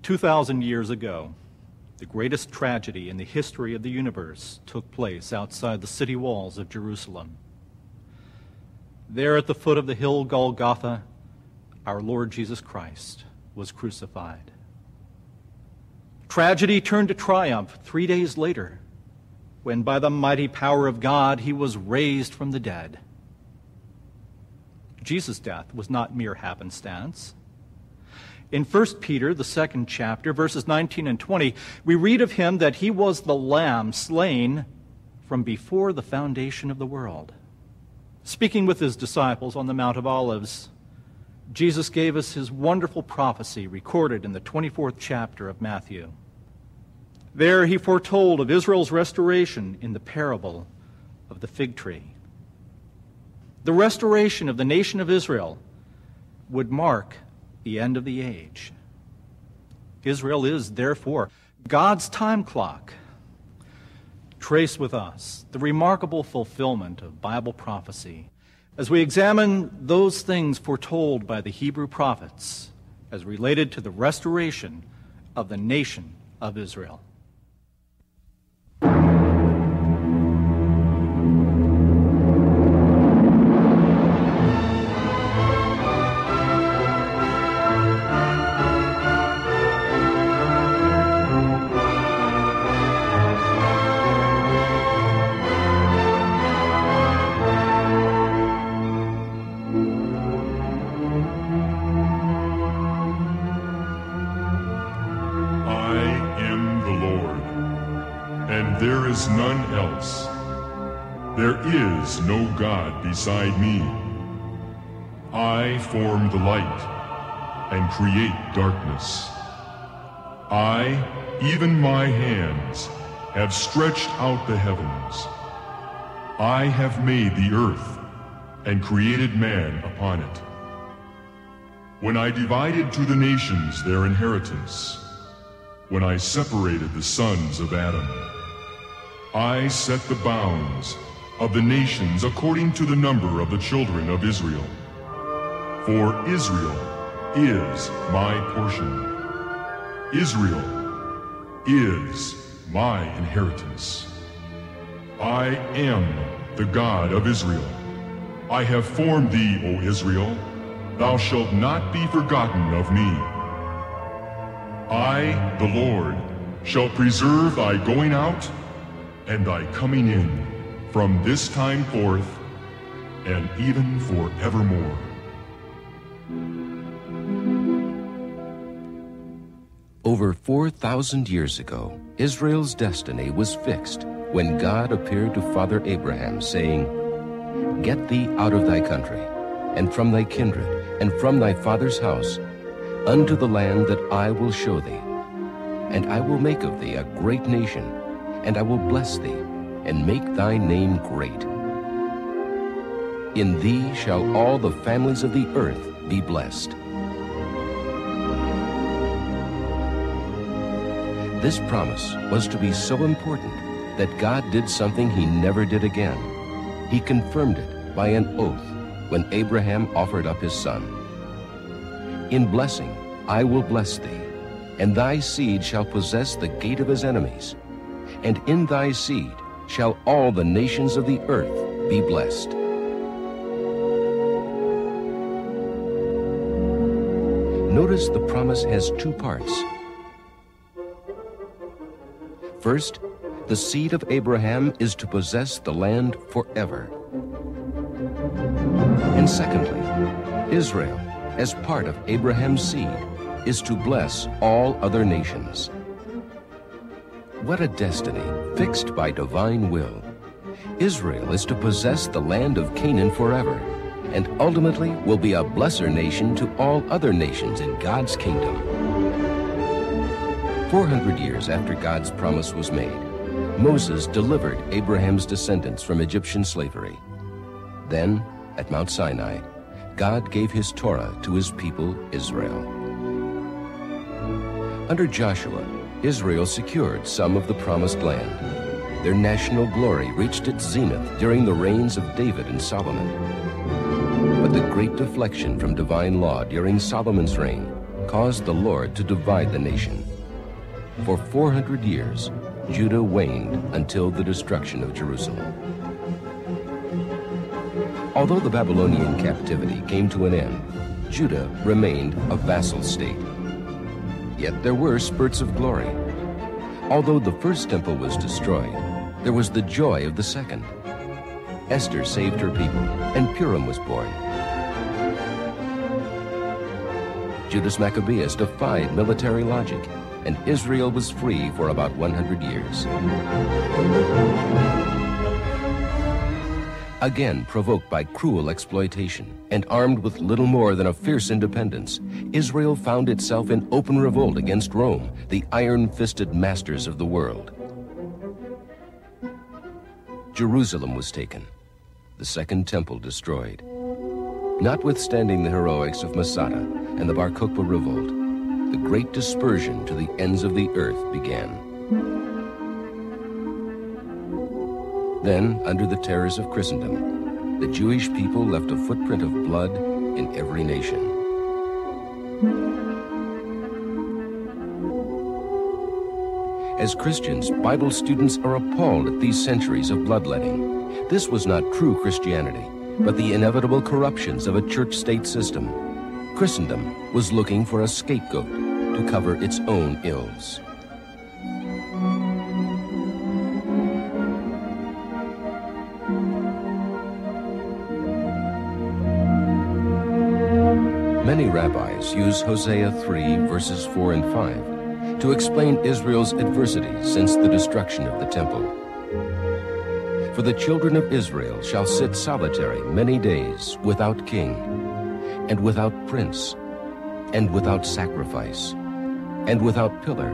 2,000 years ago, the greatest tragedy in the history of the universe took place outside the city walls of Jerusalem. There at the foot of the hill Golgotha, our Lord Jesus Christ was crucified. Tragedy turned to triumph 3 days later, when by the mighty power of God he was raised from the dead. Jesus' death was not mere happenstance. In 1 Peter, the 2nd chapter, verses 19 and 20, we read of him that he was the Lamb slain from before the foundation of the world. Speaking with his disciples on the Mount of Olives, Jesus gave us his wonderful prophecy recorded in the 24th chapter of Matthew. There he foretold of Israel's restoration in the parable of the fig tree. The restoration of the nation of Israel would mark the end of the age. Israel is, therefore, God's time clock. Trace with us the remarkable fulfillment of Bible prophecy as we examine those things foretold by the Hebrew prophets as related to the restoration of the nation of Israel. There is none else. There is no God beside me. I form the light and create darkness. I, even my hands, have stretched out the heavens. I have made the earth and created man upon it. When I divided to the nations their inheritance, when I separated the sons of Adam, I set the bounds of the nations according to the number of the children of Israel. For Israel is my portion. Israel is my inheritance. I am the God of Israel. I have formed thee, O Israel. Thou shalt not be forgotten of me. I, the Lord, shall preserve thy going out and thy coming in from this time forth and even forevermore. Over 4,000 years ago, Israel's destiny was fixed when God appeared to Father Abraham, saying, "Get thee out of thy country, and from thy kindred, and from thy father's house, unto the land that I will show thee. And I will make of thee a great nation, and I will bless thee, and make thy name great. In thee shall all the families of the earth be blessed." This promise was to be so important that God did something he never did again. He confirmed it by an oath when Abraham offered up his son. "In blessing I will bless thee, and thy seed shall possess the gate of his enemies. And in thy seed shall all the nations of the earth be blessed." Notice the promise has two parts. First, the seed of Abraham is to possess the land forever. And secondly, Israel, as part of Abraham's seed, is to bless all other nations. What a destiny fixed by divine will. Israel is to possess the land of Canaan forever, and ultimately will be a blesser nation to all other nations in God's kingdom. 400 years after God's promise was made, Moses delivered Abraham's descendants from Egyptian slavery. Then, at Mount Sinai, God gave his Torah to his people, Israel. Under Joshua, Israel secured some of the promised land. Their national glory reached its zenith during the reigns of David and Solomon. But the great deflection from divine law during Solomon's reign caused the Lord to divide the nation. For 400 years, Judah waned until the destruction of Jerusalem. Although the Babylonian captivity came to an end, Judah remained a vassal state. Yet there were spurts of glory. Although the first temple was destroyed, there was the joy of the second. Esther saved her people, and Purim was born. Judas Maccabeus defied military logic, and Israel was free for about 100 years. Again provoked by cruel exploitation and armed with little more than a fierce independence, Israel found itself in open revolt against Rome, the iron-fisted masters of the world. Jerusalem was taken, the Second Temple destroyed. Notwithstanding the heroics of Masada and the Bar Kokhba revolt, the great dispersion to the ends of the earth began. Then, under the terrors of Christendom, the Jewish people left a footprint of blood in every nation. As Christians, Bible students are appalled at these centuries of bloodletting. This was not true Christianity, but the inevitable corruptions of a church-state system. Christendom was looking for a scapegoat to cover its own ills. Many rabbis use Hosea 3, verses 4 and 5 to explain Israel's adversity since the destruction of the temple. For the children of Israel shall sit solitary many days, without king, and without prince, and without sacrifice, and without pillar,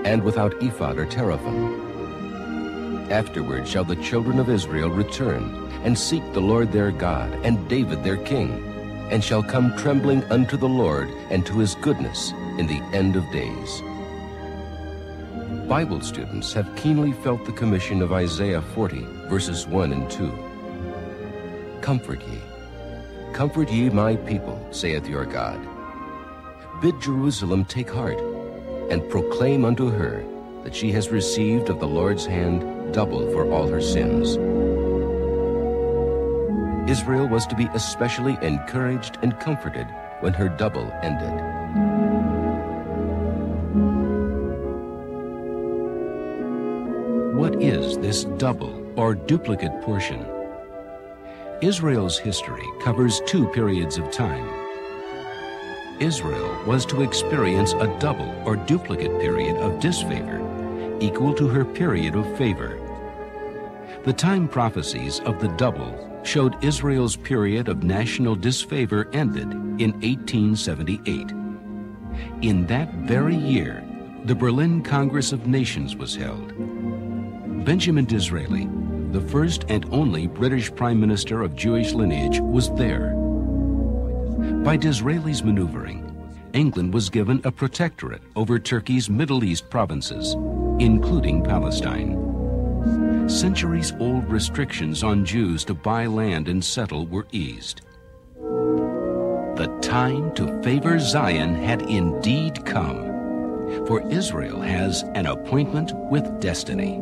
and without ephod or teraphim. Afterward shall the children of Israel return, and seek the Lord their God, and David their king, and shall come trembling unto the Lord and to his goodness in the end of days. Bible students have keenly felt the commission of Isaiah 40, verses 1 and 2. Comfort ye my people, saith your God. Bid Jerusalem take heart, and proclaim unto her that she has received of the Lord's hand double for all her sins. Israel was to be especially encouraged and comforted when her double ended. What is this double or duplicate portion? Israel's history covers 2 periods of time. Israel was to experience a double or duplicate period of disfavor, equal to her period of favor. The time prophecies of the double showed Israel's period of national disfavor ended in 1878. In that very year, the Berlin Congress of Nations was held. Benjamin Disraeli, the first and only British Prime Minister of Jewish lineage, was there. By Disraeli's maneuvering, England was given a protectorate over Turkey's Middle East provinces, including Palestine. Centuries-old restrictions on Jews to buy land and settle were eased. The time to favor Zion had indeed come, for Israel has an appointment with destiny.